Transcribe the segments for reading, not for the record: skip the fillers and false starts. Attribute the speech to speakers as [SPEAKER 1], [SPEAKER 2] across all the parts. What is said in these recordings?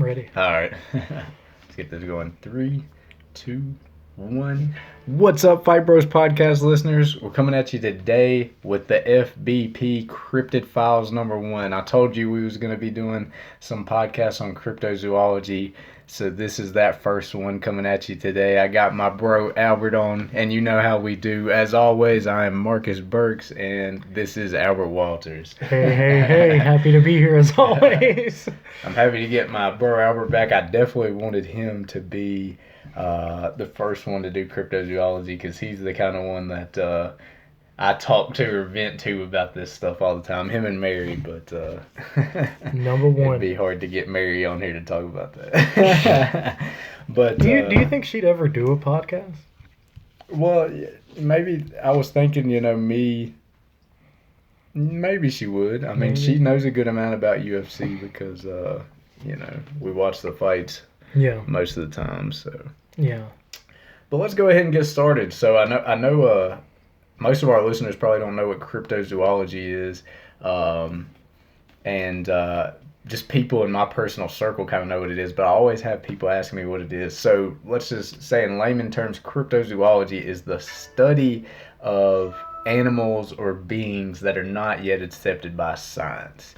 [SPEAKER 1] ready.
[SPEAKER 2] All right. Let's get this going. 3, 2, 1. What's up, Fight Bros podcast listeners? We're coming at you today with the FBP Cryptid Files #1. I told you we was going to be doing some podcasts on cryptozoology, so this is that first one coming at you today. I got my bro Albert on, and you know how we do. As always, I am Marcus Burks, and this is Albert Walters.
[SPEAKER 1] Hey, happy to be here as always.
[SPEAKER 2] I'm happy to get my bro Albert back. I definitely wanted him to be the first one to do cryptozoology because he's the kind of one that I talk to or vent to about this stuff all the time. Him and Mary, but
[SPEAKER 1] Number one.
[SPEAKER 2] it'd be hard to get Mary on here to talk about that. But
[SPEAKER 1] do you think she'd ever do a podcast?
[SPEAKER 2] Well, maybe I was thinking, maybe she would. I mean, she knows a good amount about UFC because we watch the fights.
[SPEAKER 1] Yeah.
[SPEAKER 2] Most of the time, so.
[SPEAKER 1] Yeah.
[SPEAKER 2] But let's go ahead and get started. So I know most of our listeners probably don't know what cryptozoology is, and just people in my personal circle kind of know what it is, but I always have people asking me what it is. So let's just say in layman terms, cryptozoology is the study of animals or beings that are not yet accepted by science.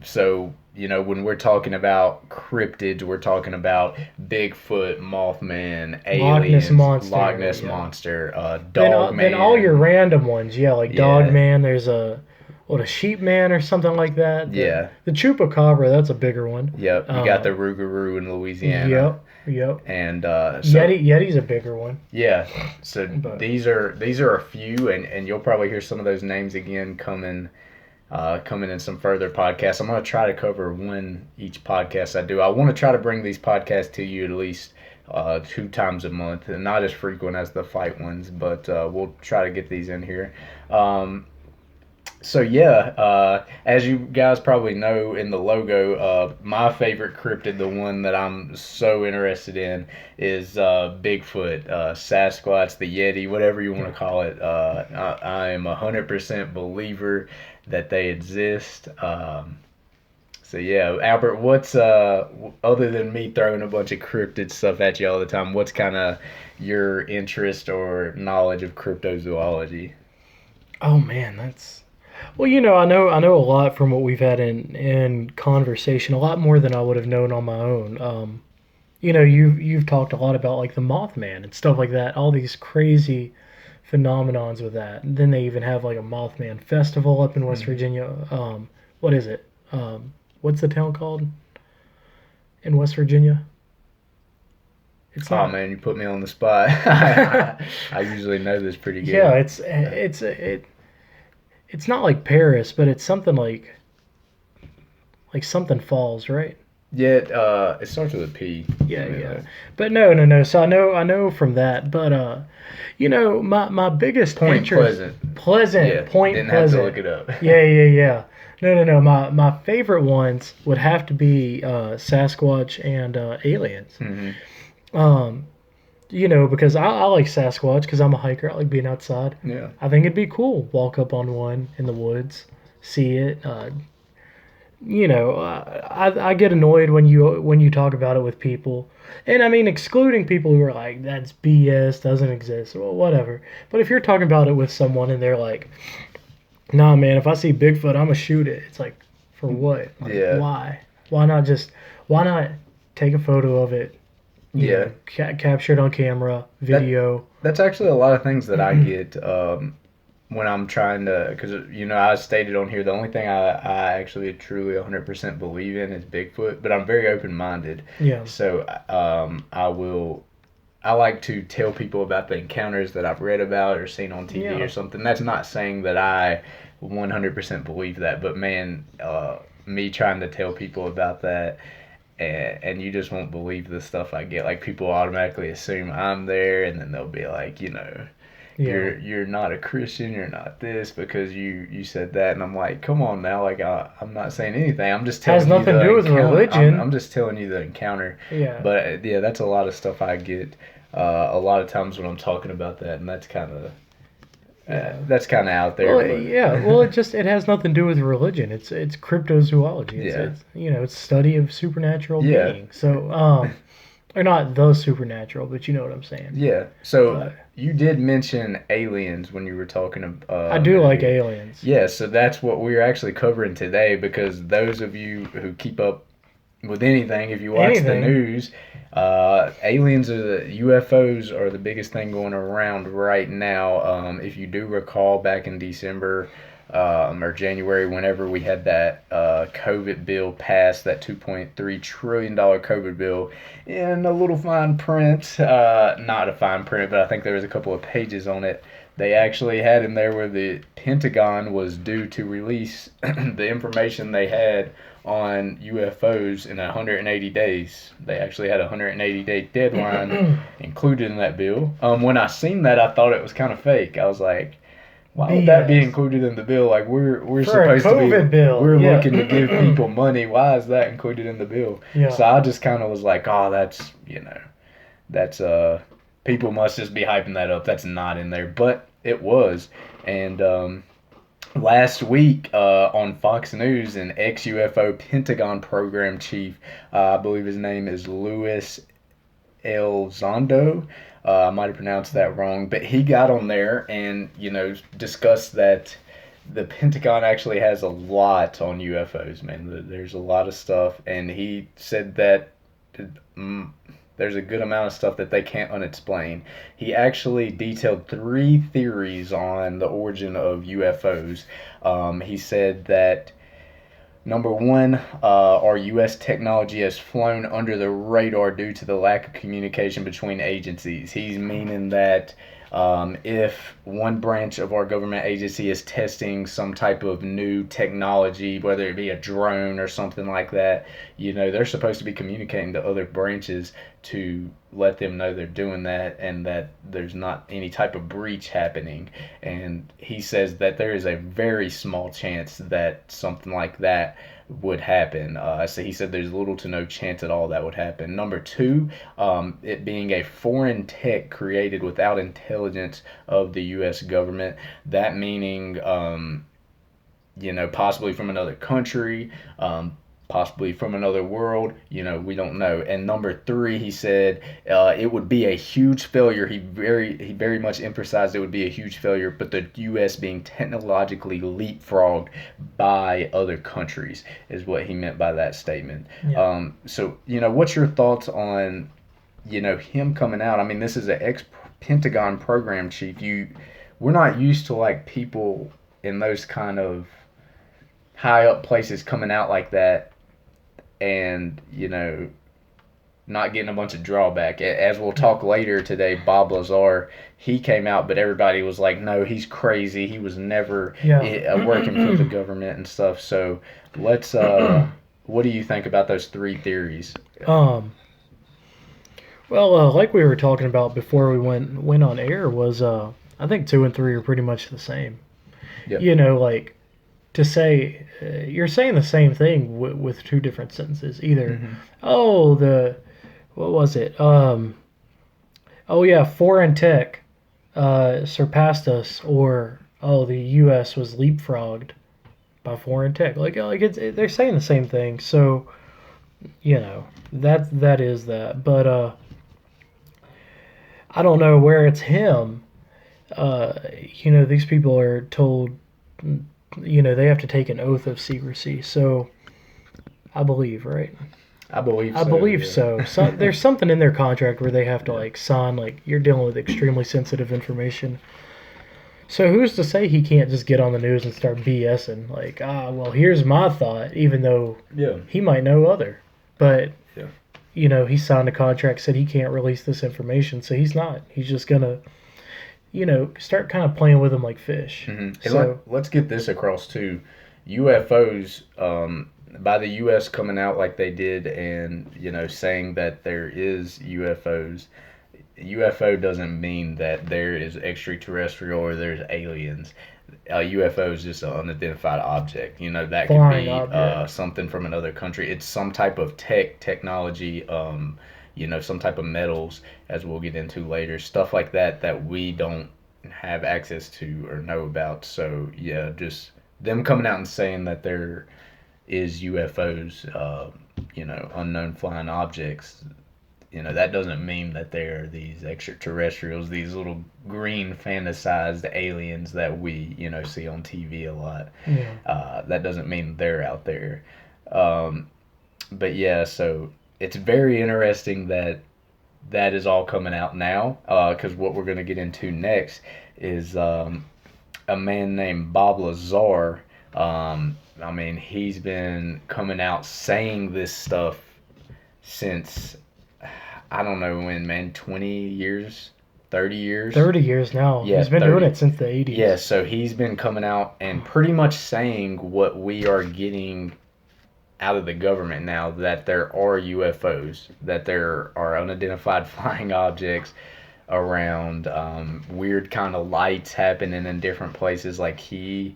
[SPEAKER 2] So, when we're talking about cryptids, we're talking about Bigfoot, Mothman, aliens, Loch Ness Monster, Dogman.
[SPEAKER 1] Then all your random ones, like Dogman, there's a sheep man or something like that. The Chupacabra, that's a bigger one.
[SPEAKER 2] Yep, you got the Rougarou in Louisiana.
[SPEAKER 1] Yep.
[SPEAKER 2] And
[SPEAKER 1] Yeti's a bigger one.
[SPEAKER 2] Yeah, so these are a few, and you'll probably hear some of those names again coming in some further podcasts. I'm going to try to cover one each podcast I do. I want to try to bring these podcasts to you at least 2 times a month, and not as frequent as the fight ones, but we'll try to get these in here. As you guys probably know in the logo, my favorite cryptid, the one that I'm so interested in, is Bigfoot, Sasquatch, the Yeti, whatever you want to call it. I am 100% believer that they exist. Albert, what's other than me throwing a bunch of cryptid stuff at you all the time, what's kind of your interest or knowledge of cryptozoology?
[SPEAKER 1] Oh man, that's... Well, I know a lot from what we've had in conversation, a lot more than I would have known on my own. You've talked a lot about like the Mothman and stuff like that, all these crazy phenomenons with that. And then they even have like a Mothman festival up in West Virginia. What is it? What's the town called in West Virginia?
[SPEAKER 2] It's not... Oh man, you put me on the spot. I usually know this pretty good.
[SPEAKER 1] Yeah, it's not like Paris, but it's something like something falls, right?
[SPEAKER 2] Yeah, it starts with a P.
[SPEAKER 1] Yeah. But no. So I know from that. But my biggest
[SPEAKER 2] Point
[SPEAKER 1] interest,
[SPEAKER 2] Pleasant. Yeah,
[SPEAKER 1] Point
[SPEAKER 2] didn't
[SPEAKER 1] Pleasant.
[SPEAKER 2] have to look it up.
[SPEAKER 1] Yeah. No. My favorite ones would have to be Sasquatch and aliens.
[SPEAKER 2] Mm-hmm.
[SPEAKER 1] Because I like Sasquatch because I'm a hiker. I like being outside.
[SPEAKER 2] Yeah.
[SPEAKER 1] I think it'd be cool. Walk up on one in the woods, see it. I get annoyed when you talk about it with people. And I mean, excluding people who are like, that's BS, doesn't exist, well, whatever. But if you're talking about it with someone and they're like, nah, man, if I see Bigfoot, I'm going to shoot it. It's like, for what? Like, why? Why not take a photo of it? Capture it on camera, video.
[SPEAKER 2] That's actually a lot of things that I get when I'm trying to, because I stated on here the only thing I actually truly 100% believe in is Bigfoot, but I'm very open-minded.
[SPEAKER 1] Yeah.
[SPEAKER 2] So I like to tell people about the encounters that I've read about or seen on TV or something. That's not saying that I 100% believe that, but man, me trying to tell people about that. And you just won't believe the stuff I get. Like, people automatically assume I'm there, and then they'll be like, you're not a Christian, you're not this because you said that, and I'm like, come on now, like I'm not saying anything. I'm just telling you.
[SPEAKER 1] Has nothing to do with religion.
[SPEAKER 2] I'm just telling you the encounter.
[SPEAKER 1] Yeah.
[SPEAKER 2] But that's a lot of stuff I get a lot of times when I'm talking about that, and that's kind of
[SPEAKER 1] Yeah.
[SPEAKER 2] That's kind of out there.
[SPEAKER 1] Well,
[SPEAKER 2] But
[SPEAKER 1] yeah. Well, it has nothing to do with religion. It's cryptozoology.
[SPEAKER 2] Yeah.
[SPEAKER 1] It's study of supernatural
[SPEAKER 2] Yeah.
[SPEAKER 1] beings. So or not the supernatural, but you know what I'm saying.
[SPEAKER 2] Yeah. So
[SPEAKER 1] But
[SPEAKER 2] you did mention aliens when you were talking
[SPEAKER 1] I do like aliens.
[SPEAKER 2] Yeah, so that's what we're actually covering today because those of you who keep up with anything, if you watch the
[SPEAKER 1] Anything.
[SPEAKER 2] news, aliens are the UFOs are the biggest thing going around right now. If you do recall, back in December or January, whenever we had that COVID bill passed, that $2.3 trillion COVID bill, in a little fine print, not a fine print, but I think there was a couple of pages on it. They actually had in there where the Pentagon was due to release the information they had on UFOs in 180 days. They actually had a 180-day deadline included in that bill. When I seen that, I thought it was kind of fake. I was like, why would that be included in the bill? Like we're
[SPEAKER 1] For a
[SPEAKER 2] supposed to be
[SPEAKER 1] COVID bill,
[SPEAKER 2] we're
[SPEAKER 1] yeah.
[SPEAKER 2] looking to give people money. Why is that included in the bill?
[SPEAKER 1] Yeah.
[SPEAKER 2] So I just kind of was like, oh, that's people must just be hyping that up. That's not in there, but it was. And last week on Fox News, an ex-UFO Pentagon program chief, I believe his name is Luis Elizondo. I might have pronounced that wrong, but he got on there and, discussed that the Pentagon actually has a lot on UFOs, man. There's a lot of stuff, and he said that there's a good amount of stuff that they can't unexplain. He actually detailed 3 theories on the origin of UFOs. He said that number 1, our U.S. technology has flown under the radar due to the lack of communication between agencies. He's meaning that if one branch of our government agency is testing some type of new technology, whether it be a drone or something like that, they're supposed to be communicating to other branches to let them know they're doing that and that there's not any type of breach happening. And he says that there is a very small chance that something like that would happen. So he said there's little to no chance at all that would happen. Number 2, it being a foreign tech created without intelligence of the U.S. government. That meaning, possibly from another country, possibly from another world, we don't know. And number 3, he said it would be a huge failure. He very much emphasized it would be a huge failure, but the U.S. being technologically leapfrogged by other countries is what he meant by that statement.
[SPEAKER 1] Yeah.
[SPEAKER 2] So, what's your thoughts on, him coming out? I mean, this is an ex-Pentagon program chief. We're not used to, like, people in those kind of high up places coming out like that and not getting a bunch of drawback. As we'll talk later today, Bob Lazar, he came out, but everybody was like, no, he's crazy, he was never working for the government and stuff. So let's what do you think about those 3 theories?
[SPEAKER 1] Well, like we were talking about before we went on air, was I think 2 and 3 are pretty much the same.
[SPEAKER 2] Yep.
[SPEAKER 1] Like to say you're saying the same thing with 2 different sentences. Either what was it? Foreign tech surpassed us, or the U.S. was leapfrogged by foreign tech. They're saying the same thing. So that is that. But I don't know where it's him. These people are told, they have to take an oath of secrecy. So I believe, right?
[SPEAKER 2] I believe
[SPEAKER 1] so. So there's something in their contract where they have to sign, you're dealing with extremely sensitive information. So who's to say he can't just get on the news and start BSing? Here's my thought, even though he might know other. But he signed a contract, said he can't release this information, so he's not. He's just gonna, start kind of playing with them like fish.
[SPEAKER 2] Mm-hmm. So let's get this across too. UFOs, by the U.S. coming out like they did and, saying that there is UFOs, UFO doesn't mean that there is extraterrestrial or there's aliens. UFO is just an unidentified object. That could be something from another country. It's some type of technology, some type of metals, as we'll get into later. Stuff like that we don't have access to or know about. So yeah, just them coming out and saying that there is UFOs, unknown flying objects. That doesn't mean that they're these extraterrestrials, these little green fantasized aliens that we, see on TV a lot.
[SPEAKER 1] Yeah.
[SPEAKER 2] That doesn't mean they're out there. Um, but yeah, so it's very interesting that that is all coming out now, because what we're going to get into next is a man named Bob Lazar. I mean, he's been coming out saying this stuff since I don't know when, man, 20 years, 30 years?
[SPEAKER 1] 30 years now.
[SPEAKER 2] Yeah,
[SPEAKER 1] He's been
[SPEAKER 2] 30.
[SPEAKER 1] doing it since the 80s.
[SPEAKER 2] Yeah, so he's been coming out and pretty much saying what we are getting out of the government now, that there are UFOs, that there are unidentified flying objects around, weird kind of lights happening in different places. Like he's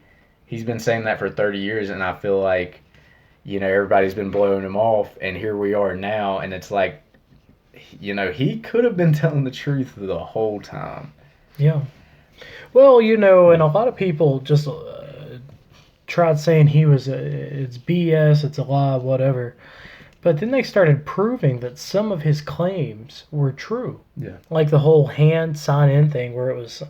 [SPEAKER 2] been saying that for 30 years, and I feel like, everybody's been blowing him off, and here we are now, and it's like, he could have been telling the truth the whole time.
[SPEAKER 1] Yeah. Well, and a lot of people just tried saying it's BS, it's a lie, whatever. But then they started proving that some of his claims were true.
[SPEAKER 2] Yeah.
[SPEAKER 1] Like the whole hand sign in thing where it was,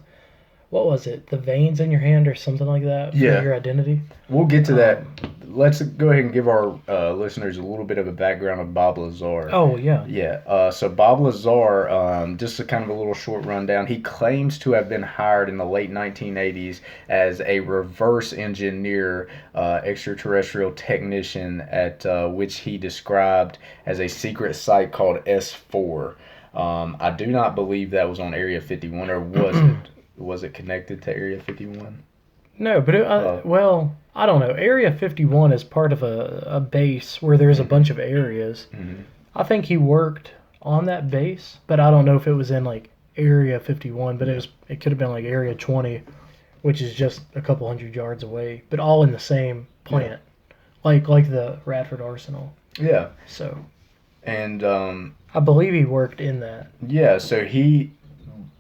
[SPEAKER 1] what was it? The veins in your hand or something like that for your identity?
[SPEAKER 2] We'll get to that. Let's go ahead and give our listeners a little bit of a background of Bob Lazar.
[SPEAKER 1] Oh, yeah.
[SPEAKER 2] Yeah. So Bob Lazar, just a kind of a little short rundown. He claims to have been hired in the late 1980s as a reverse engineer, extraterrestrial technician at which he described as a secret site called S4. I do not believe that was on Area 51, or was it? Was it connected to Area 51?
[SPEAKER 1] No, but well, I don't know. Area 51 is part of a base where there's a bunch of areas.
[SPEAKER 2] Mm-hmm.
[SPEAKER 1] I think he worked on that base, but I don't know if it was in like Area 51, but it could have been like Area 20, which is just a couple hundred yards away, but all in the same plant. Yeah. Like the Radford Arsenal.
[SPEAKER 2] Yeah.
[SPEAKER 1] So,
[SPEAKER 2] and
[SPEAKER 1] I believe he worked in that.
[SPEAKER 2] Yeah, so he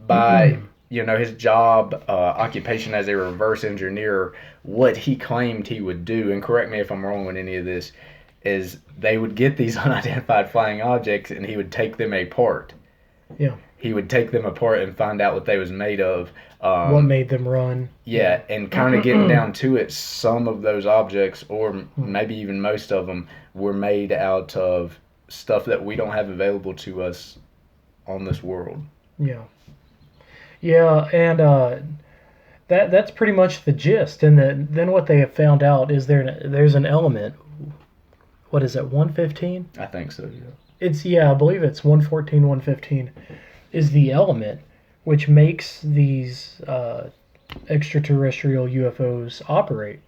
[SPEAKER 2] by his job, occupation as a reverse engineer, what he claimed he would do, and correct me if I'm wrong on any of this, is they would get these unidentified flying objects and he would take them apart.
[SPEAKER 1] Yeah.
[SPEAKER 2] He would take them apart and find out what they was made of.
[SPEAKER 1] What made them run.
[SPEAKER 2] Yeah, and kind of getting down to it, some of those objects, or maybe even most of them, were made out of stuff that we don't have available to us on this world.
[SPEAKER 1] Yeah. Yeah, and that's pretty much the gist. And then what they have found out is there's an element. What is it, 115?
[SPEAKER 2] I think so,
[SPEAKER 1] I believe it's 114, 115 is the element which makes these extraterrestrial UFOs operate.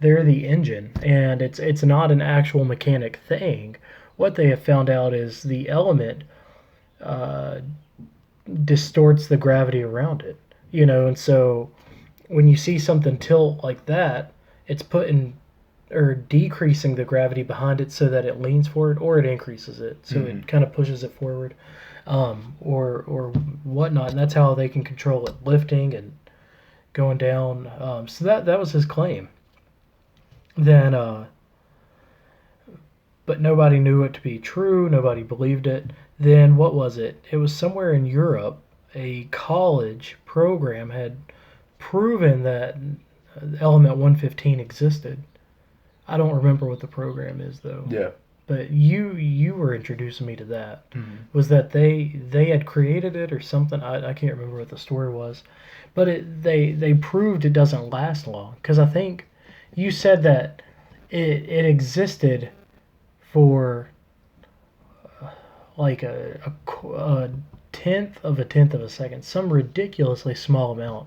[SPEAKER 1] They're the engine, and it's not an actual mechanic thing. What they have found out is the element distorts the gravity around it, and so when you see something tilt like that, it's putting or decreasing the gravity behind it so that it leans forward, or it increases it so it kind of pushes it forward, or whatnot, and that's how they can control it lifting and going down. So that was his claim. Then but nobody knew it to be true. Nobody believed it. Then what was it? It was somewhere in Europe. A college program had proven that element 115 existed. I don't remember what the program is though.
[SPEAKER 2] Yeah.
[SPEAKER 1] But you were introducing me to that. Mm-hmm. Was that they had created it or something? I can't remember what the story was. But they proved it doesn't last long. Because I think you said that it existed for like a tenth of a second, some ridiculously small amount.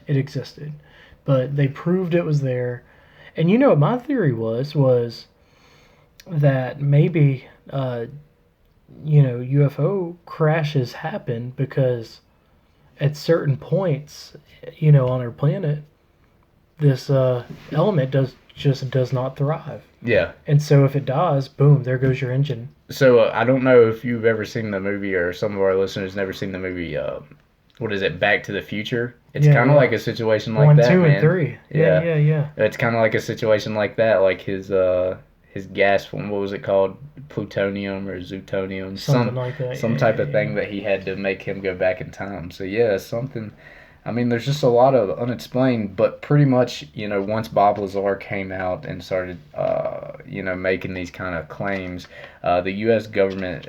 [SPEAKER 1] It existed, but they proved it was there. And what my theory was that maybe UFO crashes happen because at certain points on our planet this element does not thrive.
[SPEAKER 2] Yeah.
[SPEAKER 1] And so if it dies, boom, there goes your engine.
[SPEAKER 2] So I don't know if you've ever seen the movie, or some of our listeners never seen the movie what is it, Back to the Future? It's
[SPEAKER 1] Yeah,
[SPEAKER 2] kind of
[SPEAKER 1] yeah.
[SPEAKER 2] like a situation like
[SPEAKER 1] 1,
[SPEAKER 2] that,
[SPEAKER 1] 2, and
[SPEAKER 2] man.
[SPEAKER 1] 3.
[SPEAKER 2] Yeah.
[SPEAKER 1] Yeah.
[SPEAKER 2] It's kind of like a situation like that, like his gas form. What was it called? Plutonium or zutonium?
[SPEAKER 1] Something like that.
[SPEAKER 2] Some
[SPEAKER 1] Yeah,
[SPEAKER 2] type
[SPEAKER 1] yeah,
[SPEAKER 2] of thing
[SPEAKER 1] yeah.
[SPEAKER 2] that he had to make him go back in time. So yeah, something. I mean, there's just a lot of unexplained, but pretty much, once Bob Lazar came out and started, making these kind of claims, the U.S. government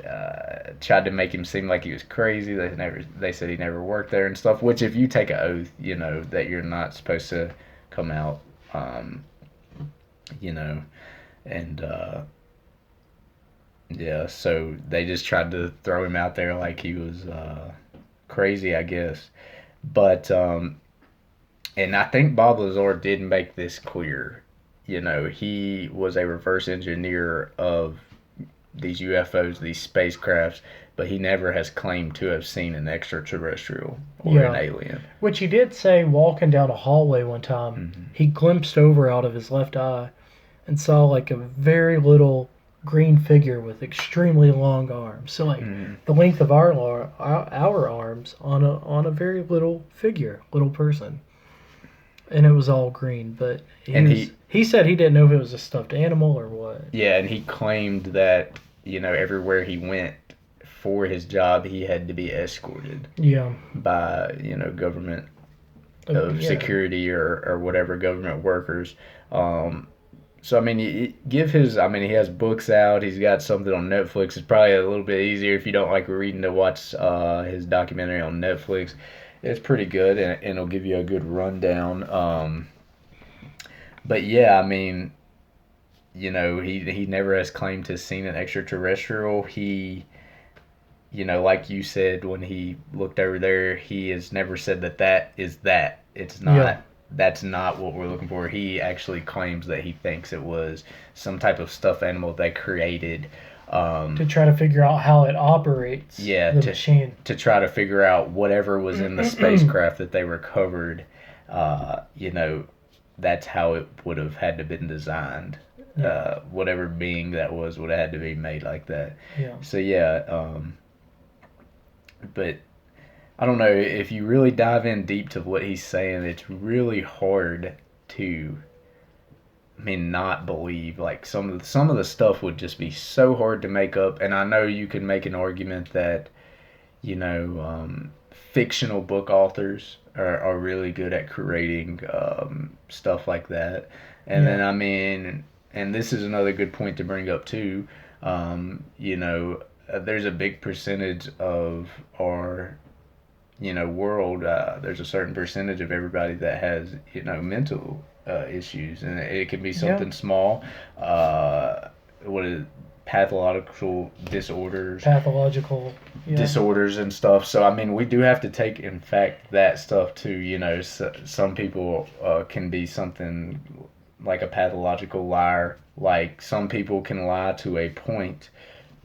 [SPEAKER 2] tried to make him seem like he was crazy. They said he never worked there and stuff. Which, if you take an oath, that you're not supposed to come out, um, you know, and yeah, so they just tried to throw him out there like he was crazy, I guess. But and I think Bob Lazar did make this clear. He was a reverse engineer of these UFOs, these spacecrafts, but he never has claimed to have seen an extraterrestrial or an
[SPEAKER 1] Yeah.
[SPEAKER 2] alien.
[SPEAKER 1] Which he did say walking down a hallway one time,
[SPEAKER 2] Hmm.
[SPEAKER 1] he glimpsed over out of his left eye and saw like a very little green figure with extremely long arms. So like
[SPEAKER 2] Hmm.
[SPEAKER 1] the length of our arms on a very little figure, little person. And it was all green, but
[SPEAKER 2] And
[SPEAKER 1] he said he didn't know if it was a stuffed animal or what.
[SPEAKER 2] yeah, and he claimed that, everywhere he went for his job, he had to be escorted
[SPEAKER 1] Yeah.
[SPEAKER 2] by, government
[SPEAKER 1] Yeah.
[SPEAKER 2] security or whatever government workers. So I mean, I mean, he has books out. He's got something on Netflix. It's probably a little bit easier if you don't like reading to watch his documentary on Netflix. It's pretty good, and it'll give you a good rundown. But yeah, I mean, he never has claimed to have seen an extraterrestrial. Like you said, when he looked over there, he has never said that is that. It's
[SPEAKER 1] Yeah.
[SPEAKER 2] not. That's not what we're looking for. He actually claims that he thinks it was some type of stuffed animal they created.
[SPEAKER 1] To try to figure out how it operates,
[SPEAKER 2] Yeah,
[SPEAKER 1] the machine.
[SPEAKER 2] to try to figure out whatever was in the spacecraft that they recovered. Uh, you know, that's how it would have had to been designed.
[SPEAKER 1] Yeah.
[SPEAKER 2] Whatever being that was would have had to be made like that.
[SPEAKER 1] Yeah.
[SPEAKER 2] So yeah, but I don't know if you really dive in deep to what he's saying. It's really hard to, I mean, not believe. Like some of the stuff would just be so hard to make up. And I know you can make an argument that fictional book authors are really good at creating stuff like that. And
[SPEAKER 1] Yeah.
[SPEAKER 2] then I mean, and this is another good point to bring up too. There's a big percentage of our world. There's a certain percentage of everybody that has mental issues, and it can be
[SPEAKER 1] Yeah.
[SPEAKER 2] something small. What is pathological disorders,
[SPEAKER 1] Pathological. Yeah.
[SPEAKER 2] and stuff. So I mean, we do have to take in fact that stuff too. Some people can be something like a pathological liar. Like some people can lie to a point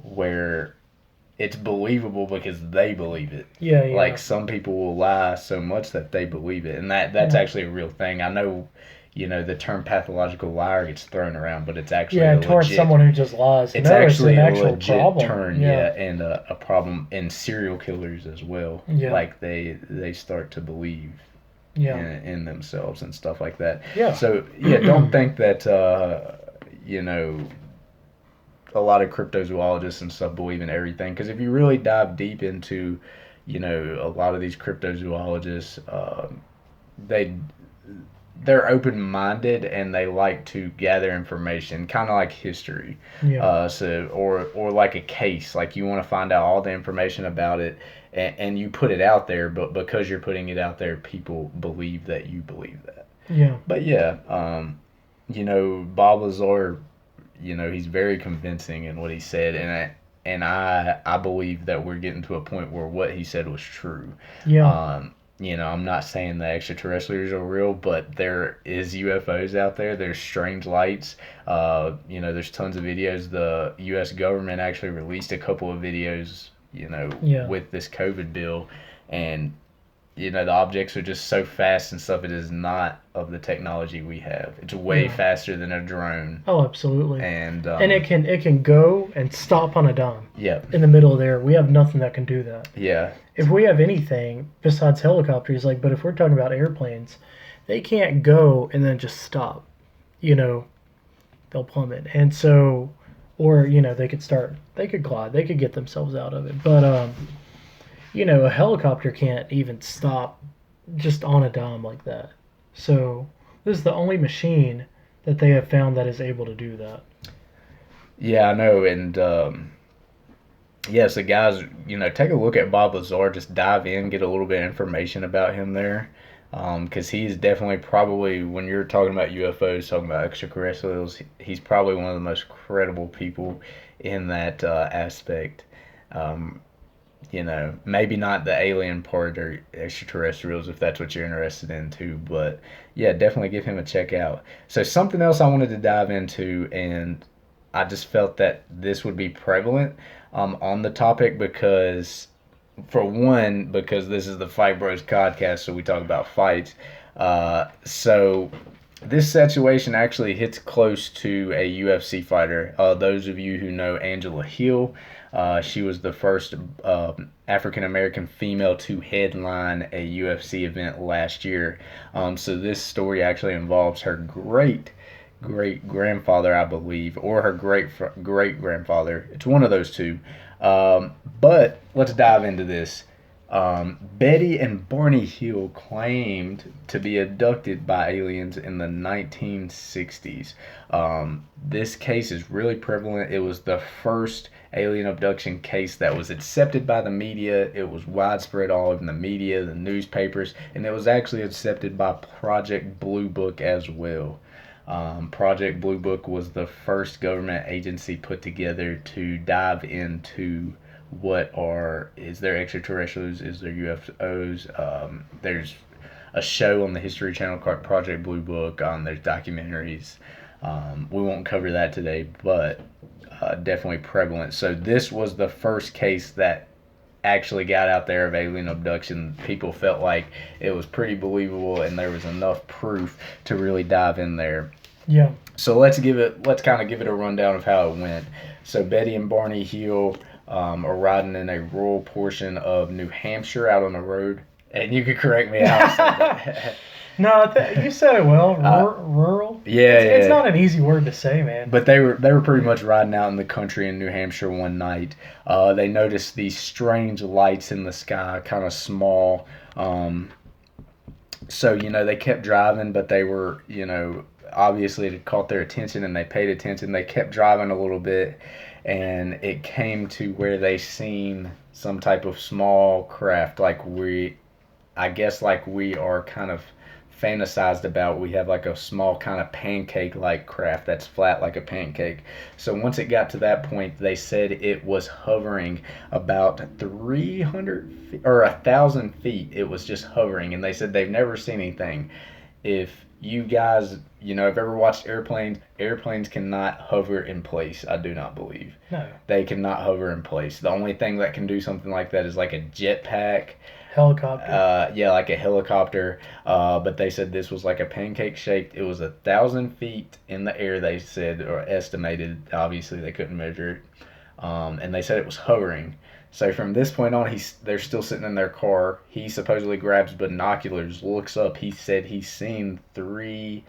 [SPEAKER 2] where it's believable because they believe it.
[SPEAKER 1] Yeah. Yeah.
[SPEAKER 2] Like some people will lie so much that they believe it, and that's
[SPEAKER 1] Yeah.
[SPEAKER 2] actually a real thing. I know, the term pathological liar gets thrown around, but it's actually
[SPEAKER 1] Yeah,
[SPEAKER 2] a
[SPEAKER 1] towards
[SPEAKER 2] legit.
[SPEAKER 1] someone who just lies.
[SPEAKER 2] It's
[SPEAKER 1] No,
[SPEAKER 2] actually
[SPEAKER 1] an
[SPEAKER 2] a
[SPEAKER 1] actual
[SPEAKER 2] legit
[SPEAKER 1] problem.
[SPEAKER 2] term,
[SPEAKER 1] Yeah.
[SPEAKER 2] and a problem in serial killers as well.
[SPEAKER 1] Yeah.
[SPEAKER 2] Like they start to believe
[SPEAKER 1] Yeah.
[SPEAKER 2] in themselves and stuff like that.
[SPEAKER 1] Yeah.
[SPEAKER 2] So yeah, don't think that a lot of cryptozoologists and stuff believe in everything, because if you really dive deep into a lot of these cryptozoologists, they they're open minded and they like to gather information, kind of like history.
[SPEAKER 1] Yeah.
[SPEAKER 2] Or like a case, like you want to find out all the information about it, and you put it out there, but because you're putting it out there, people believe that you believe that.
[SPEAKER 1] Yeah.
[SPEAKER 2] But yeah, Bob Lazar, he's very convincing in what he said, and I believe that we're getting to a point where what he said was true.
[SPEAKER 1] Yeah.
[SPEAKER 2] I'm not saying the extraterrestrials are real, but there is UFOs out there. There's strange lights. There's tons of videos. The U.S. government actually released a couple of videos,
[SPEAKER 1] Yeah.
[SPEAKER 2] with this COVID bill, and the objects are just so fast and stuff. It is not of the technology we have. It's way
[SPEAKER 1] No.
[SPEAKER 2] faster than a drone.
[SPEAKER 1] Oh, absolutely.
[SPEAKER 2] And
[SPEAKER 1] it can go and stop on a dime.
[SPEAKER 2] Yeah.
[SPEAKER 1] In the middle of there, we have nothing that can do that.
[SPEAKER 2] Yeah.
[SPEAKER 1] If we have anything besides helicopters, but if we're talking about airplanes, they can't go and then just stop. They'll plummet. And so, or, they could glide, they could get themselves out of it. But, a helicopter can't even stop just on a dime like that. So, this is the only machine that they have found that is able to do that.
[SPEAKER 2] Yeah, I know. And, so guys, take a look at Bob Lazar. Just dive in, get a little bit of information about him there. Because he's definitely probably, when you're talking about UFOs, talking about extraterrestrials, he's probably one of the most credible people in that aspect. Maybe not the alien part or extraterrestrials if that's what you're interested in too, but yeah, definitely give him a check out. So something else I wanted to dive into, and I just felt that this would be prevalent on the topic because, for one, because this is the Fight Bros podcast, so we talk about fights. So this situation actually hits close to a UFC fighter. Those of you who know Angela Hill, she was the first African American female to headline a UFC event last year. So this story actually involves her great grandfather, I believe, or her great grandfather. It's one of those two. But let's dive into this. Betty and Barney Hill claimed to be abducted by aliens in the 1960s. This case is really prevalent. It was the first alien abduction case that was accepted by the media. It was widespread all over the media, the newspapers, and it was actually accepted by Project Blue Book as well. Project Blue Book was the first government agency put together to dive into is there extraterrestrials, is there UFOs. There's a show on the History Channel called Project Blue Book. There's documentaries. We won't cover that today, but definitely prevalent. So this was the first case that actually got out there of alien abduction. People felt like it was pretty believable and there was enough proof to really dive in there.
[SPEAKER 1] Yeah.
[SPEAKER 2] So let's kind of give it a rundown of how it went. So Betty and Barney Hill are riding in a rural portion of New Hampshire out on the road. And you could correct me how I said that.
[SPEAKER 1] No, you said it well. Rural.
[SPEAKER 2] Yeah,
[SPEAKER 1] it's not an easy word to say, man.
[SPEAKER 2] But they were pretty much riding out in the country in New Hampshire one night. They noticed these strange lights in the sky, kind of small. So they kept driving, but they were obviously it caught their attention and they paid attention. They kept driving a little bit, and it came to where they seen some type of small craft, like we are kind of fantasized about. We have like a small kind of pancake like craft that's flat like a pancake. So once it got to that point, they said it was hovering about 300 feet, or 1,000 feet. It was just hovering, and they said they've never seen anything. If you guys have ever watched airplanes cannot hover in place. I do not believe.
[SPEAKER 1] No.
[SPEAKER 2] They cannot hover in place. The only thing that can do something like that is like a jetpack.
[SPEAKER 1] Helicopter.
[SPEAKER 2] Yeah, like a helicopter. But they said this was like a pancake shaped. It was 1,000 feet in the air, they said, or estimated. Obviously, they couldn't measure it. And they said it was hovering. So from this point on, they're still sitting in their car. He supposedly grabs binoculars, looks up. He said he's seen 3,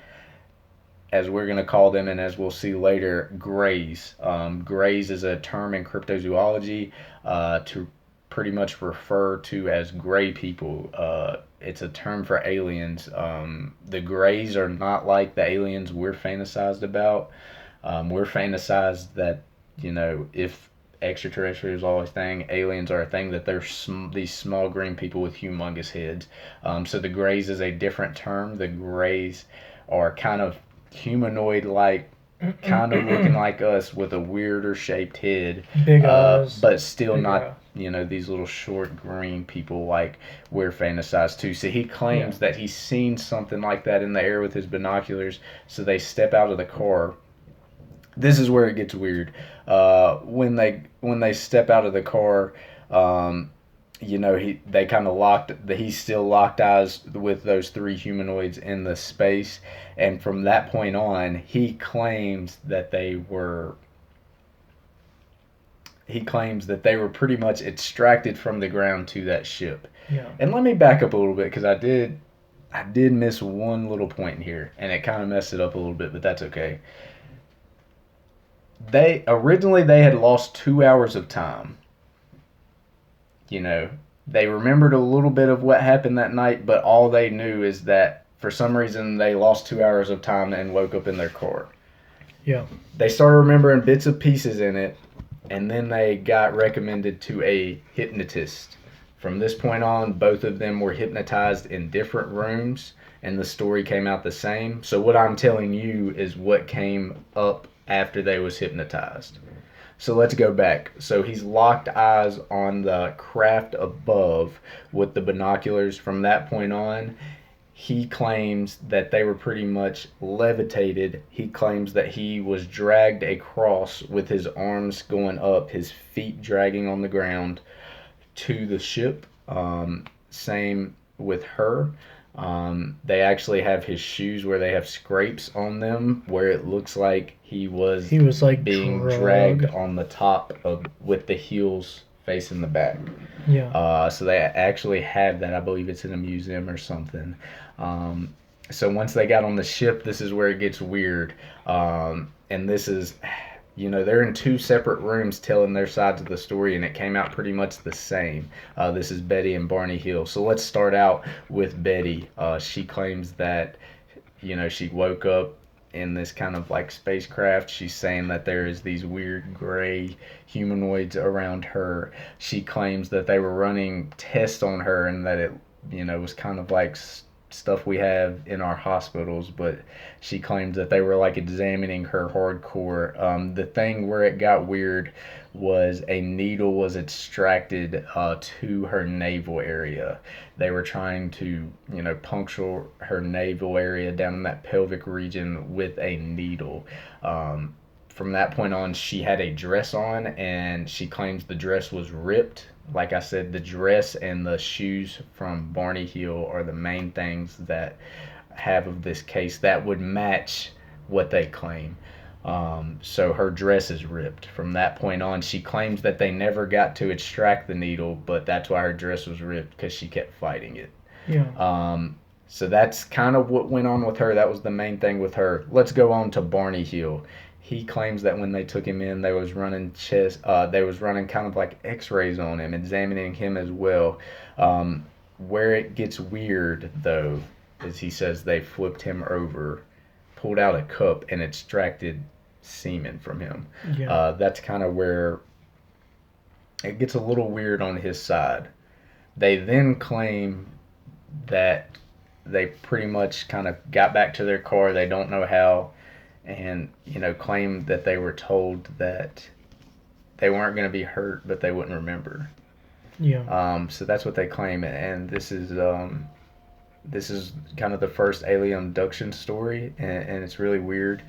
[SPEAKER 2] as we're going to call them, and as we'll see later, grays. Grays is a term in cryptozoology to pretty much refer to as gray people. It's a term for aliens. The grays are not like the aliens we're fantasized about. We're fantasized that, if extraterrestrials are always thing, aliens are a thing, that they're these small green people with humongous heads. So the grays is a different term. The grays are kind of humanoid-like, kind of looking like us with a weirder shaped head,
[SPEAKER 1] big eyes,
[SPEAKER 2] but still not these little short green people like we're fantasized to. So he claims that he's seen something like that in the air with his binoculars. So they step out of the car. This is where it gets weird. When they step out of the car, they kind of he still locked eyes with those three humanoids in the space, and from that point on, he claims that they were pretty much extracted from the ground to that ship.
[SPEAKER 1] Yeah.
[SPEAKER 2] And let me back up a little bit, because I did miss one little point here, and it kind of messed it up a little bit, but that's okay. They had lost 2 hours of time. They remembered a little bit of what happened that night, but all they knew is that for some reason they lost 2 hours of time and woke up in their car.
[SPEAKER 1] Yeah.
[SPEAKER 2] They started remembering bits and pieces in it, and then they got recommended to a hypnotist. From this point on, both of them were hypnotized in different rooms, and the story came out the same. So what I'm telling you is what came up after they was hypnotized. So let's go back. So he's locked eyes on the craft above with the binoculars. From that point on, he claims that they were pretty much levitated. He claims that he was dragged across with his arms going up, his feet dragging on the ground to the ship. Same with her. They actually have his shoes where they have scrapes on them, where it looks like he was
[SPEAKER 1] like
[SPEAKER 2] being
[SPEAKER 1] dragged
[SPEAKER 2] on the top with the heels facing the back.
[SPEAKER 1] Yeah.
[SPEAKER 2] So they actually have that. I believe it's in a museum or something. So once they got on the ship, this is where it gets weird. And this is, they're in two separate rooms telling their sides of the story, and it came out pretty much the same. This is Betty and Barney Hill. So let's start out with Betty. She claims that, she woke up in this kind of like spacecraft. She's saying that there is these weird gray humanoids around her. She claims that they were running tests on her, and that it, was kind of like stuff we have in our hospitals, but she claims that they were like examining her hardcore. The thing where it got weird was a needle was extracted to her navel area. They were trying to, puncture her navel area down in that pelvic region with a needle. From that point on, she had a dress on, and she claims the dress was ripped. Like I said, the dress and the shoes from Barney Hill are the main things that have of this case that would match what they claim. So her dress is ripped. From that point on, she claims that they never got to extract the needle, but that's why her dress was ripped, because she kept fighting it.
[SPEAKER 1] Yeah.
[SPEAKER 2] So that's kind of what went on with her. That was the main thing with her. Let's go on to Barney Hill. He claims that when they took him in, they was running kind of like x-rays on him, examining him as well. Where it gets weird, though, is he says they flipped him over, pulled out a cup, and extracted semen from him.
[SPEAKER 1] Yeah.
[SPEAKER 2] That's kind of where it gets a little weird on his side. They then claim that they pretty much kind of got back to their car. They don't know how. And, claimed that they were told that they weren't going to be hurt, but they wouldn't remember.
[SPEAKER 1] Yeah.
[SPEAKER 2] So that's what they claim, and this is kind of the first alien abduction story, and it's really weird.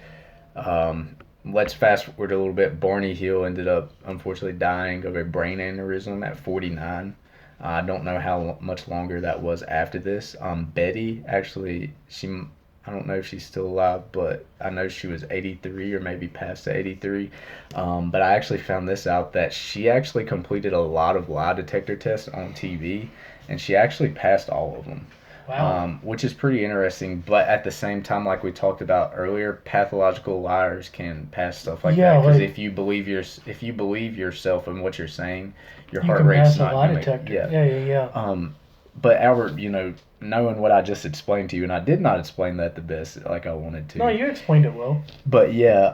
[SPEAKER 2] Let's fast forward a little bit. Barney Hill ended up, unfortunately, dying of a brain aneurysm at 49. I don't know how much longer that was after this. Betty, actually, I don't know if she's still alive, but I know she was 83 or maybe past the 83. But I actually found this out, that she actually completed a lot of lie detector tests on TV, and she actually passed all of them.
[SPEAKER 1] Wow.
[SPEAKER 2] Which is pretty interesting. But at the same time, like we talked about earlier, pathological liars can pass stuff like that. Because if you believe yourself and what you're saying, your heart rate's not going to.
[SPEAKER 1] Yeah.
[SPEAKER 2] But Albert, knowing what I just explained to you, and I did not explain that the best like I wanted to.
[SPEAKER 1] No, you explained it well.
[SPEAKER 2] But yeah,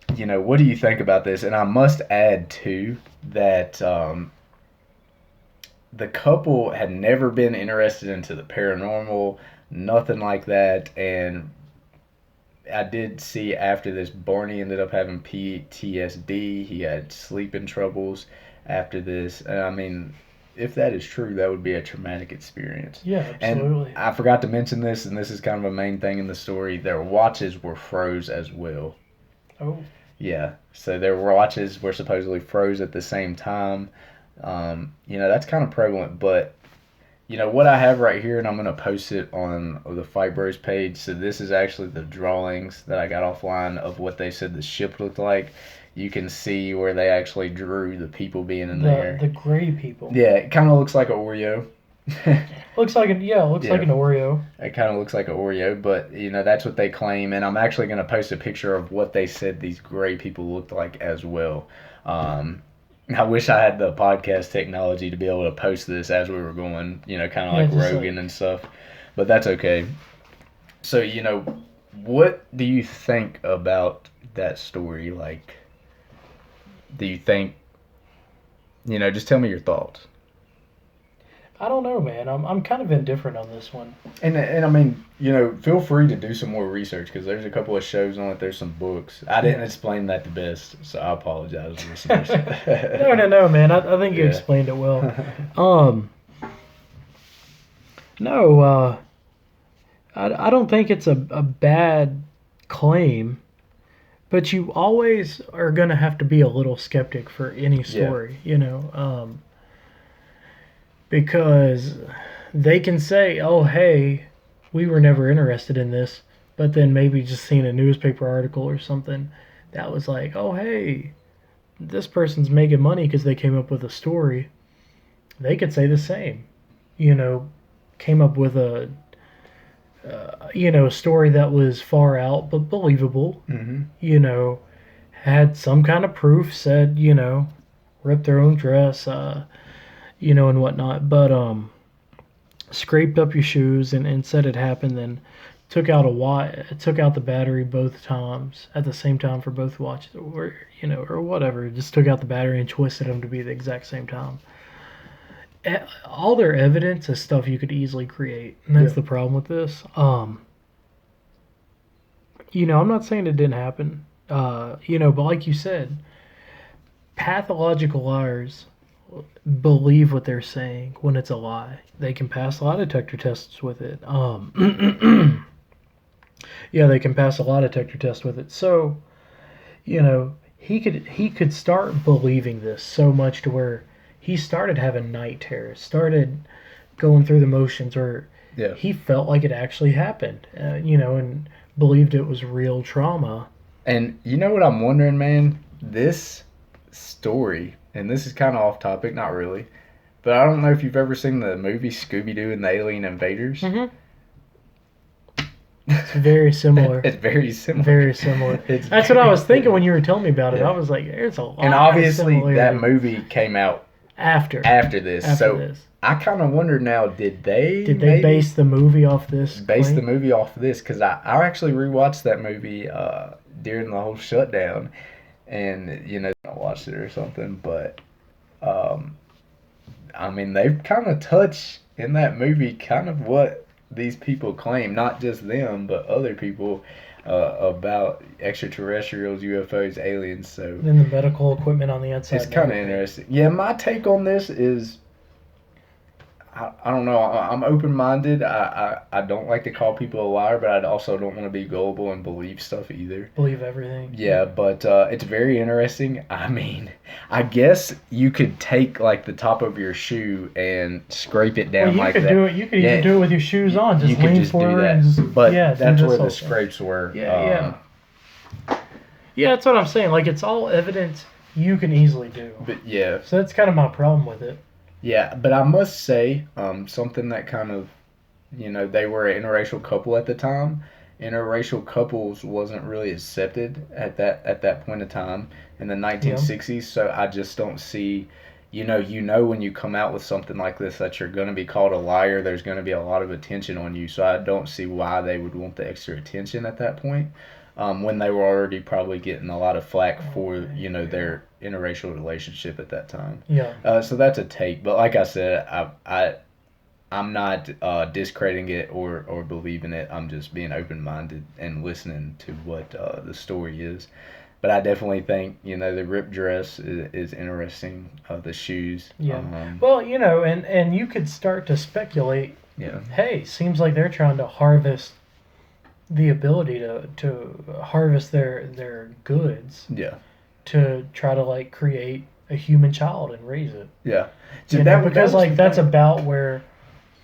[SPEAKER 2] what do you think about this? And I must add too that the couple had never been interested into the paranormal, nothing like that. And I did see after this, Barney ended up having PTSD. He had sleeping troubles after this. And I mean, if that is true, that would be a traumatic experience.
[SPEAKER 1] Yeah, absolutely.
[SPEAKER 2] And I forgot to mention this, and this is kind of a main thing in the story. Their watches were froze as well.
[SPEAKER 1] Oh.
[SPEAKER 2] Yeah. So their watches were supposedly froze at the same time. That's kind of prevalent, but what I have right here, and I'm gonna post it on the Fight Bros page. So this is actually the drawings that I got offline of what they said the ship looked like. You can see where they actually drew the people being in there.
[SPEAKER 1] The gray people.
[SPEAKER 2] Yeah, it kind of looks like an Oreo.
[SPEAKER 1] Looks like like an Oreo.
[SPEAKER 2] It kind of looks like an Oreo, but that's what they claim, and I'm actually gonna post a picture of what they said these gray people looked like as well. I wish I had the podcast technology to be able to post this as we were going, kind of like Rogan and stuff, but that's okay. So, what do you think about that story? Like, do you think, just tell me your thoughts.
[SPEAKER 1] I don't know, man. I'm kind of indifferent on this one.
[SPEAKER 2] And I mean, feel free to do some more research because there's a couple of shows on it. There's some books. I didn't explain that the best, so I apologize, listeners.
[SPEAKER 1] No, man. I think you explained it well. No, I don't think it's a bad claim, but you always are gonna have to be a little skeptic for any story, because they can say, oh, hey, we were never interested in this, but then maybe just seeing a newspaper article or something that was like, oh, hey, this person's making money because they came up with a story. They could say the same, came up with a story that was far out but believable, had some kind of proof, said, ripped their own dress, and whatnot, but scraped up your shoes and said it happened, then took out the battery both times at the same time for both watches, or whatever, just took out the battery and twisted them to be the exact same time. All their evidence is stuff you could easily create, and that's the problem with this. I'm not saying it didn't happen, but like you said, pathological liars believe what they're saying when it's a lie. They can pass lie detector tests with it. They can pass a lie detector test with it. So, he could start believing this so much to where he started having night terrors, started going through the motions, or he felt like it actually happened, and believed it was real trauma.
[SPEAKER 2] And you know what I'm wondering, man? This story, and this is kind of off topic, not really, but I don't know if you've ever seen the movie Scooby-Doo and the Alien Invaders.
[SPEAKER 1] Mm-hmm. It's very similar.
[SPEAKER 2] It's very similar.
[SPEAKER 1] Very similar. That's what I was thinking when you were telling me about it. I was like, there's a lot.
[SPEAKER 2] And obviously that movie came out
[SPEAKER 1] after
[SPEAKER 2] this. I kind of wonder now, did they
[SPEAKER 1] base the movie off this?
[SPEAKER 2] Base the movie off of this? Because I actually rewatched that movie during the whole shutdown, and I watched it or something. But I mean, they kind of touch in that movie kind of what these people claim, not just them, but other people, about extraterrestrials, UFOs, aliens. So
[SPEAKER 1] then the medical equipment on the outside.
[SPEAKER 2] It's kind of interesting. Yeah, my take on this is, I don't know. I'm open-minded. I don't like to call people a liar, but I also don't want to be gullible and believe stuff either.
[SPEAKER 1] Believe everything.
[SPEAKER 2] Yeah, but it's very interesting. I mean, I guess you could take like the top of your shoe and scrape it down like that.
[SPEAKER 1] You could even do it with your shoes on. Just lean forward and just,
[SPEAKER 2] but that's where the scrapes were.
[SPEAKER 1] Yeah, that's what I'm saying. Like, it's all evidence you can easily do.
[SPEAKER 2] But yeah.
[SPEAKER 1] So that's kind of my problem with it.
[SPEAKER 2] Yeah, but I must say, something that kind of, they were an interracial couple at the time. Interracial couples wasn't really accepted at that point of time in the 1960s. So I just don't see, when you come out with something like this that you're going to be called a liar. There's going to be a lot of attention on you. So I don't see why they would want the extra attention at that point, when they were already probably getting a lot of flack for their interracial relationship at that time.
[SPEAKER 1] Yeah.
[SPEAKER 2] So that's a take, but like I said, I'm not discrediting it or believing it. I'm just being open-minded and listening to what the story is. But I definitely think the ripped dress is interesting. The shoes.
[SPEAKER 1] Yeah. Well, and you could start to speculate.
[SPEAKER 2] Yeah.
[SPEAKER 1] Hey, seems like they're trying to harvest the ability to harvest their goods
[SPEAKER 2] Yeah.
[SPEAKER 1] to try to like create a human child and raise it.
[SPEAKER 2] Yeah. So
[SPEAKER 1] You know,
[SPEAKER 2] that
[SPEAKER 1] because
[SPEAKER 2] was
[SPEAKER 1] like
[SPEAKER 2] the
[SPEAKER 1] that's
[SPEAKER 2] thing.
[SPEAKER 1] about where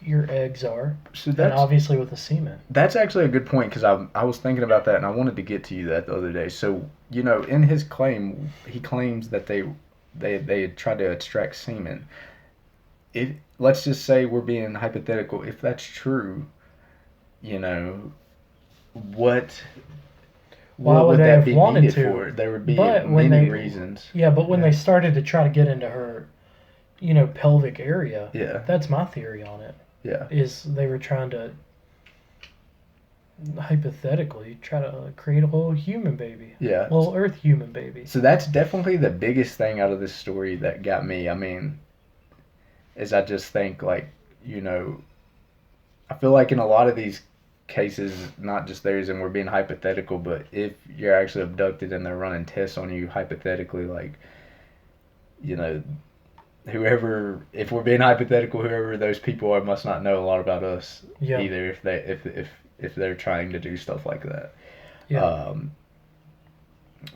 [SPEAKER 1] your eggs are,
[SPEAKER 2] So
[SPEAKER 1] and
[SPEAKER 2] that's
[SPEAKER 1] obviously with the semen.
[SPEAKER 2] That's actually a good point because I was thinking about that and I wanted to get to you that the other day. So in his claim, he claims that they had tried to extract semen. Let's just say we're being hypothetical. If that's true, you know, what
[SPEAKER 1] Why
[SPEAKER 2] what
[SPEAKER 1] would
[SPEAKER 2] would
[SPEAKER 1] they
[SPEAKER 2] that
[SPEAKER 1] have
[SPEAKER 2] be
[SPEAKER 1] wanted
[SPEAKER 2] needed
[SPEAKER 1] to?
[SPEAKER 2] for? There would be
[SPEAKER 1] But when
[SPEAKER 2] many
[SPEAKER 1] they,
[SPEAKER 2] reasons.
[SPEAKER 1] yeah, but when
[SPEAKER 2] Yeah.
[SPEAKER 1] they started to try to get into her, pelvic area,
[SPEAKER 2] Yeah.
[SPEAKER 1] that's my theory on it.
[SPEAKER 2] Yeah.
[SPEAKER 1] Is they were trying to hypothetically try to create a little human baby,
[SPEAKER 2] Yeah.
[SPEAKER 1] little Earth human baby.
[SPEAKER 2] So that's definitely the biggest thing out of this story that got me. I mean, is I just think like, you know, I feel like in a lot of these cases, not just theirs, and we're being hypothetical, but if you're actually abducted and they're running tests on you, hypothetically, like, you know, if we're being hypothetical, whoever those people are must not know a lot about us
[SPEAKER 1] Yeah,
[SPEAKER 2] either. If they're trying to do stuff like that.
[SPEAKER 1] yeah.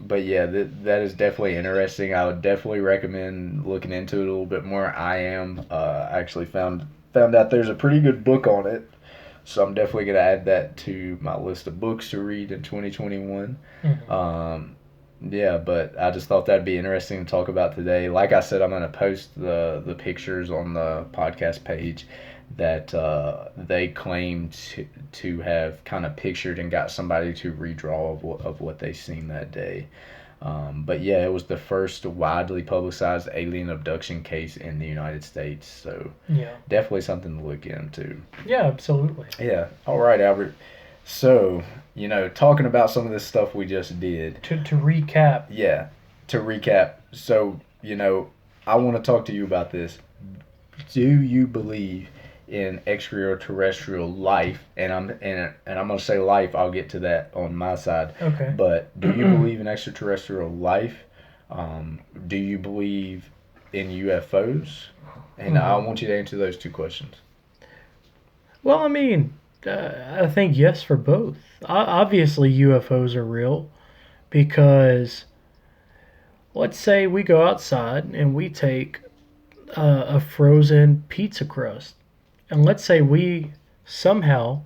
[SPEAKER 2] But yeah, that is definitely interesting. I would definitely recommend looking into it a little bit more. Actually found out there's a pretty good book on it, so I'm definitely gonna add that to my list of books to read in 2021.
[SPEAKER 1] Mhm.
[SPEAKER 2] Yeah, but I just thought that'd be interesting to talk about today. Like I said, I'm gonna post the pictures on the podcast page that they claim to have kind of pictured and got somebody to redraw of what they seen that day. But yeah, it was the first widely publicized alien abduction case in the United States. So
[SPEAKER 1] Yeah,
[SPEAKER 2] definitely something to look into.
[SPEAKER 1] yeah, absolutely.
[SPEAKER 2] Yeah. All right, Albert. So, talking about some of this stuff we just did.
[SPEAKER 1] To recap,
[SPEAKER 2] Yeah. To recap, so, I want to talk to you about this. Do you believe in extraterrestrial life? And I'm going to say life. I'll get to that on my side.
[SPEAKER 1] okay.
[SPEAKER 2] But do you believe in extraterrestrial life? Do you believe in UFOs? And I want you to answer those two questions.
[SPEAKER 1] Well, I mean, I think yes for both. Obviously, UFOs are real because let's say we go outside and we take a frozen pizza crust, and let's say we somehow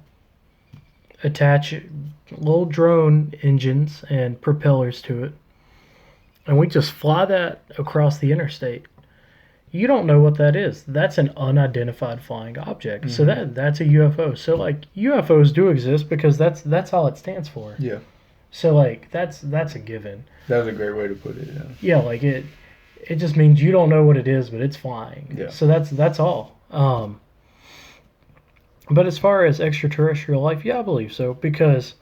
[SPEAKER 1] attach little drone engines and propellers to it, and we just fly that across the interstate. You don't know what that is. That's an unidentified flying object. So that's a UFO. So like UFOs do exist because that's all it stands for.
[SPEAKER 2] Yeah.
[SPEAKER 1] So like that's a given.
[SPEAKER 2] That was a great way to put it.
[SPEAKER 1] Yeah, like it just means you don't know what it is, but it's flying.
[SPEAKER 2] Yeah.
[SPEAKER 1] So that's all. But as far as extraterrestrial life, yeah, I believe so because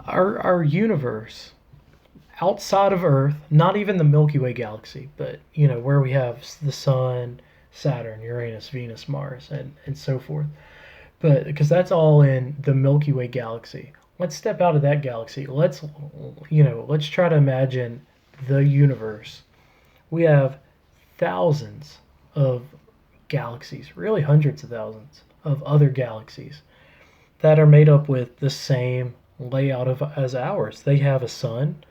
[SPEAKER 1] our universe outside of Earth, not even the Milky Way galaxy, but where we have the Sun, Saturn, Uranus, Venus, Mars, and so forth. But because that's all in the Milky Way galaxy. Let's step out of that galaxy. Let's try to imagine the universe. We have thousands of galaxies, really hundreds of thousands of other galaxies that are made up with the same layout as ours. They have a sun.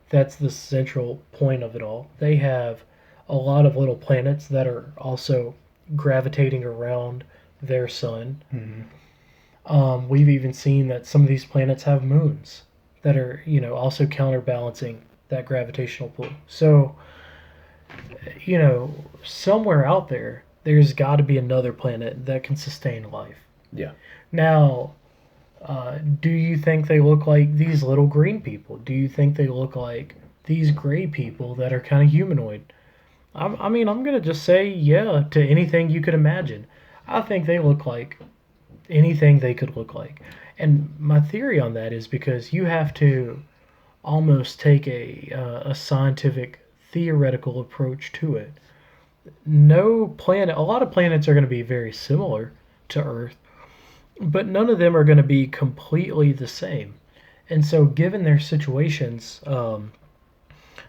[SPEAKER 1] That's the central point of it all. They have a lot of little planets that are also gravitating around their sun.
[SPEAKER 2] Mm-hmm.
[SPEAKER 1] We've even seen that some of these planets have moons that are, also counterbalancing that gravitational pull. So, somewhere out there, there's got to be another planet that can sustain life.
[SPEAKER 2] Yeah.
[SPEAKER 1] Now, do you think they look like these little green people? Do you think they look like these gray people that are kind of humanoid? I mean, I'm going to just say yeah to anything you could imagine. I think they look like anything they could look like. And my theory on that is because you have to almost take a scientific, theoretical approach to it. No planet, a lot of planets are going to be very similar to Earth, but none of them are going to be completely the same. And so, given their situations,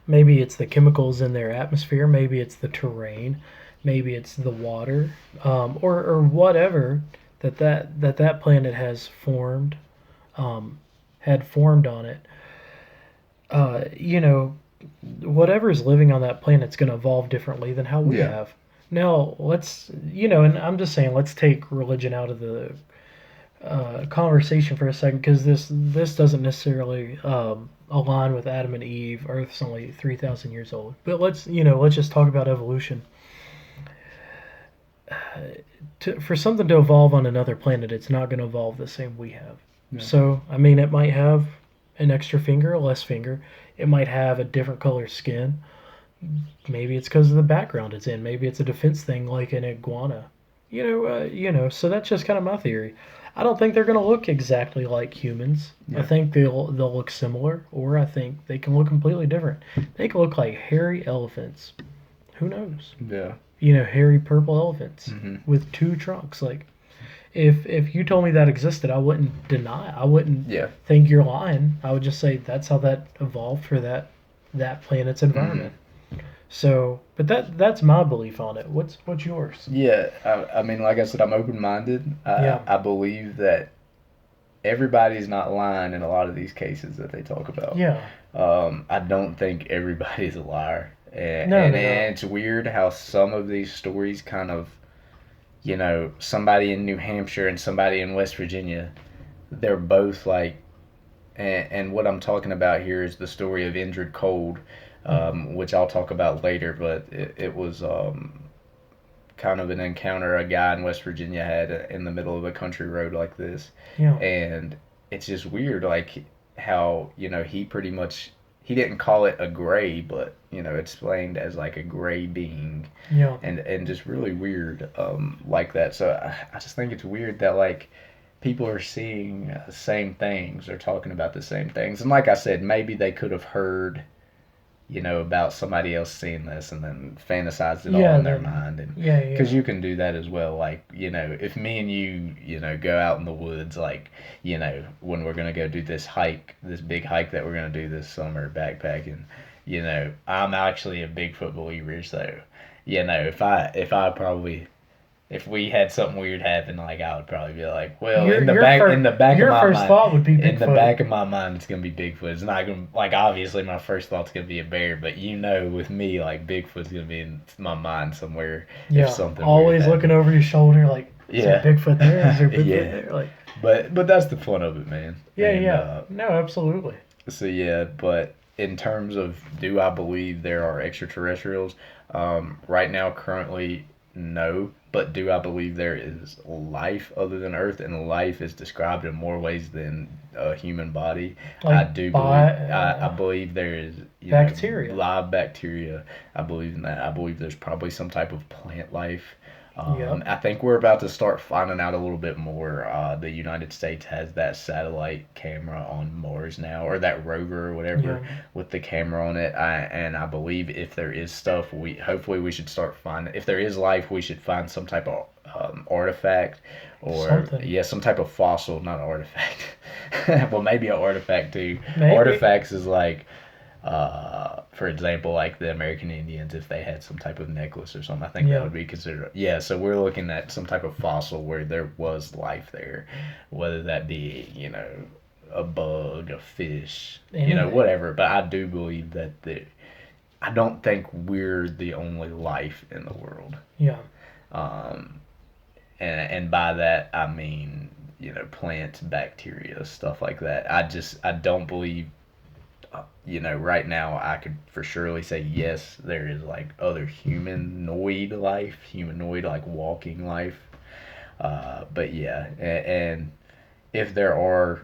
[SPEAKER 1] maybe it's the chemicals in their atmosphere, maybe it's the terrain, maybe it's the water, or whatever that planet has formed had formed on it. You know, whatever's living on that planet's going to evolve differently than how we
[SPEAKER 2] Yeah.
[SPEAKER 1] have. Now, let's, and I'm just saying, let's take religion out of the conversation for a second, because this doesn't necessarily align with Adam and Eve. Earth's only 3,000 years old, but let's just talk about evolution. For something to evolve on another planet, it's not going to evolve the same we have.
[SPEAKER 2] Yeah.
[SPEAKER 1] So, I mean, it might have an extra finger, a less finger. It might have a different color skin. Maybe it's because of the background it's in. Maybe it's a defense thing, like an iguana. So that's just kind of my theory. I don't think they're going to look exactly like humans.
[SPEAKER 2] Yeah.
[SPEAKER 1] I think they'll look similar, or I think they can look completely different. They can look like hairy elephants. Who knows?
[SPEAKER 2] Yeah.
[SPEAKER 1] Hairy purple elephants
[SPEAKER 2] Mm-hmm.
[SPEAKER 1] with two trunks. Like, if you told me that existed, I wouldn't deny. I wouldn't
[SPEAKER 2] Yeah.
[SPEAKER 1] think you're lying. I would just say that's how that evolved for that planet's environment. So, but that's my belief on it. What's yours?
[SPEAKER 2] Yeah, I mean, like I said, I'm open-minded.
[SPEAKER 1] Yeah.
[SPEAKER 2] I believe that everybody's not lying in a lot of these cases that they talk about.
[SPEAKER 1] Yeah.
[SPEAKER 2] I don't think everybody's a liar. And,
[SPEAKER 1] No,
[SPEAKER 2] and,
[SPEAKER 1] no, no.
[SPEAKER 2] and it's weird how some of these stories kind of, somebody in New Hampshire and somebody in West Virginia, they're both like, and what I'm talking about here is the story of Indrid Cold, which I'll talk about later, but it was kind of an encounter a guy in West Virginia had in the middle of a country road like this.
[SPEAKER 1] Yeah.
[SPEAKER 2] And it's just weird, like how, he pretty much, he didn't call it a gray, but, explained as like a gray being.
[SPEAKER 1] Yeah.
[SPEAKER 2] And just really weird like that. So I just think it's weird that, like, people are seeing the same things, they're talking about the same things. And like I said, maybe they could have heard, about somebody else seeing this and then fantasized it all in their mind. And
[SPEAKER 1] Yeah.
[SPEAKER 2] because you can do that as well. Like, if me and you, go out in the woods, like, when we're going to go do this big hike that we're going to do this summer backpacking, I'm actually a Bigfoot believer. So, if we had something weird happen, like, I would probably be like, well, in the back
[SPEAKER 1] your
[SPEAKER 2] of my
[SPEAKER 1] first
[SPEAKER 2] mind,
[SPEAKER 1] thought would be Bigfoot.
[SPEAKER 2] in the back of my mind, it's gonna be Bigfoot. It's not gonna, like, obviously my first thought's gonna be a bear, but with me, like, Bigfoot's gonna be in my mind somewhere.
[SPEAKER 1] Yeah.
[SPEAKER 2] If something
[SPEAKER 1] Always
[SPEAKER 2] weird
[SPEAKER 1] looking over your shoulder, like, is there Bigfoot there? Is there Bigfoot
[SPEAKER 2] Yeah.
[SPEAKER 1] there? Like,
[SPEAKER 2] but that's the fun of it, man.
[SPEAKER 1] yeah,
[SPEAKER 2] And,
[SPEAKER 1] yeah. No, absolutely.
[SPEAKER 2] So yeah, but in terms of, do I believe there are extraterrestrials? Right now, currently, no. But do I believe there is life other than Earth, and life is described in more ways than a human body?
[SPEAKER 1] Like
[SPEAKER 2] I do believe. I believe there is
[SPEAKER 1] bacteria.
[SPEAKER 2] Live bacteria. I believe in that. I believe there's probably some type of plant life.
[SPEAKER 1] Yep.
[SPEAKER 2] I think we're about to start finding out a little bit more. The United States has that satellite camera on Mars now, or that rover or whatever, with the camera on it. And I believe if there is stuff, hopefully we should start finding. If there is life, we should find some type of artifact, or
[SPEAKER 1] something.
[SPEAKER 2] some type of fossil, not an artifact. Well, maybe an artifact too.
[SPEAKER 1] Maybe.
[SPEAKER 2] Artifacts is like, for example, like the American Indians, if they had some type of necklace or something, I think that would be considered. Yeah, so we're looking at some type of fossil where there was life there, whether that be, a bug, a fish, whatever. But I do believe that I don't think we're the only life in the world.
[SPEAKER 1] Yeah.
[SPEAKER 2] And by that I mean, plants, bacteria, stuff like that. I don't believe. Right now I could for surely say yes, there is like other humanoid like walking life. But yeah, and if there are,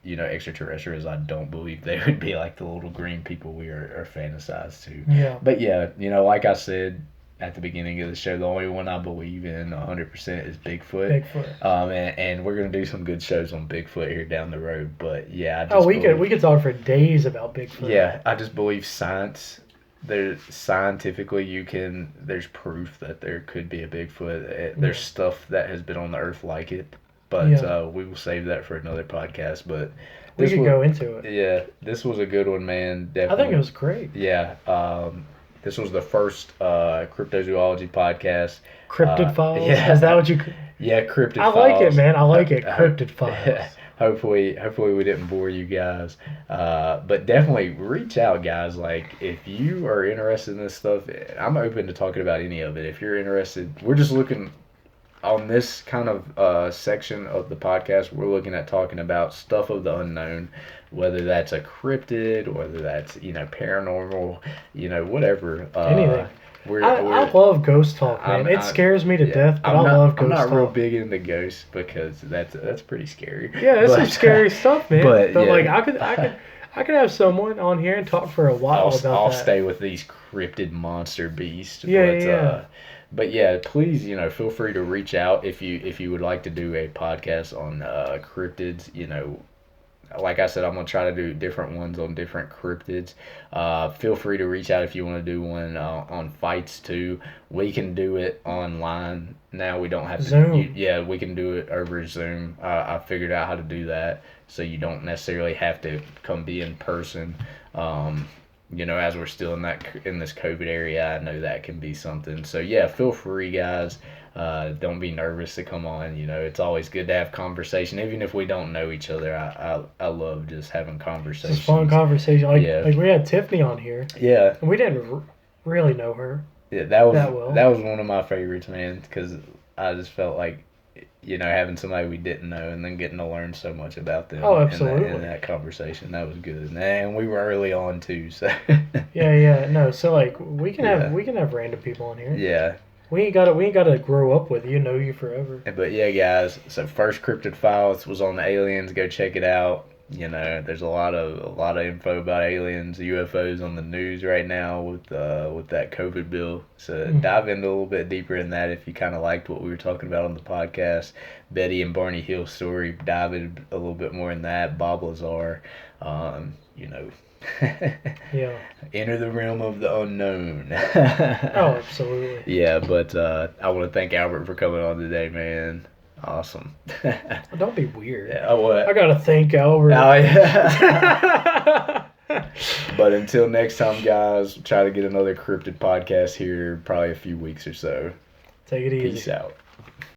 [SPEAKER 2] extraterrestrials, I don't believe they would be like the little green people we are fantasized to.
[SPEAKER 1] Yeah.
[SPEAKER 2] But yeah, like I said at the beginning of the show, the only one I believe in 100% is Bigfoot. And we're gonna do some good shows on Bigfoot here down the road. But yeah,
[SPEAKER 1] we could talk for days about Bigfoot.
[SPEAKER 2] Yeah, I just believe science. Scientifically, there's proof that there could be a Bigfoot. There's stuff that has been on the earth like it, but we will save that for another podcast. But
[SPEAKER 1] we could go into it.
[SPEAKER 2] Yeah, this was a good one, man. Definitely.
[SPEAKER 1] I think it was great.
[SPEAKER 2] Yeah. This was the first cryptozoology podcast.
[SPEAKER 1] Cryptid Files?
[SPEAKER 2] Yeah.
[SPEAKER 1] Is that what you...
[SPEAKER 2] Yeah, Cryptid
[SPEAKER 1] Files. I like it, man. I like it. Cryptid Files.
[SPEAKER 2] hopefully we didn't bore you guys. But definitely reach out, guys. Like, if you are interested in this stuff, I'm open to talking about any of it. If you're interested, we're just looking on this kind of section of the podcast. We're looking at talking about stuff of the unknown, whether that's a cryptid, whether that's paranormal, whatever.
[SPEAKER 1] Anything.
[SPEAKER 2] We're,
[SPEAKER 1] I love ghost talk, man. It scares me to death, but I love ghost talk.
[SPEAKER 2] I'm not real big into ghosts because that's pretty scary.
[SPEAKER 1] Yeah, that's some scary stuff, man. But
[SPEAKER 2] yeah.
[SPEAKER 1] like I could have someone on here and talk for a while about that.
[SPEAKER 2] I'll stay with these cryptid monster beasts.
[SPEAKER 1] Yeah.
[SPEAKER 2] But yeah, please, feel free to reach out if you would like to do a podcast on cryptids. Like I said, I'm gonna try to do different ones on different cryptids. Feel free to reach out if you want to do one on fights too. We can do it online now. We don't have to.
[SPEAKER 1] Zoom.
[SPEAKER 2] We can do it over Zoom. I figured out how to do that, so you don't necessarily have to come be in person. As we're still in this COVID area, I know that can be something. So yeah, feel free, guys. Don't be nervous to come on. It's always good to have conversation, even if we don't know each other. I love just having conversations.
[SPEAKER 1] It's fun conversation. Like we had Tiffany on here.
[SPEAKER 2] Yeah.
[SPEAKER 1] And we didn't really know her.
[SPEAKER 2] Yeah, that was one of my favorites, man, because I just felt like having somebody we didn't know and then getting to learn so much about them.
[SPEAKER 1] Oh, absolutely.
[SPEAKER 2] In that conversation, that was good, and we were early on too. So.
[SPEAKER 1] Yeah. No, so like we can have random people on here.
[SPEAKER 2] Yeah.
[SPEAKER 1] We ain't gotta grow up with you, know you forever.
[SPEAKER 2] But yeah, guys. So first Cryptid Files was on the aliens. Go check it out. There's a lot of info about aliens, UFOs on the news right now with that COVID bill. So dive into a little bit deeper in that if you kind of liked what we were talking about on the podcast. Betty and Barney Hill story. Dive in a little bit more in that. Bob Lazar.
[SPEAKER 1] Yeah.
[SPEAKER 2] Enter the realm of the unknown.
[SPEAKER 1] Oh, absolutely.
[SPEAKER 2] Yeah, but I want to thank Albert for coming on today, man. Awesome.
[SPEAKER 1] Well, don't be weird.
[SPEAKER 2] Yeah, what?
[SPEAKER 1] I gotta thank Albert.
[SPEAKER 2] Oh, yeah. But until next time, guys, try to get another cryptid podcast here probably a few weeks or so.
[SPEAKER 1] Take it easy.
[SPEAKER 2] Peace out.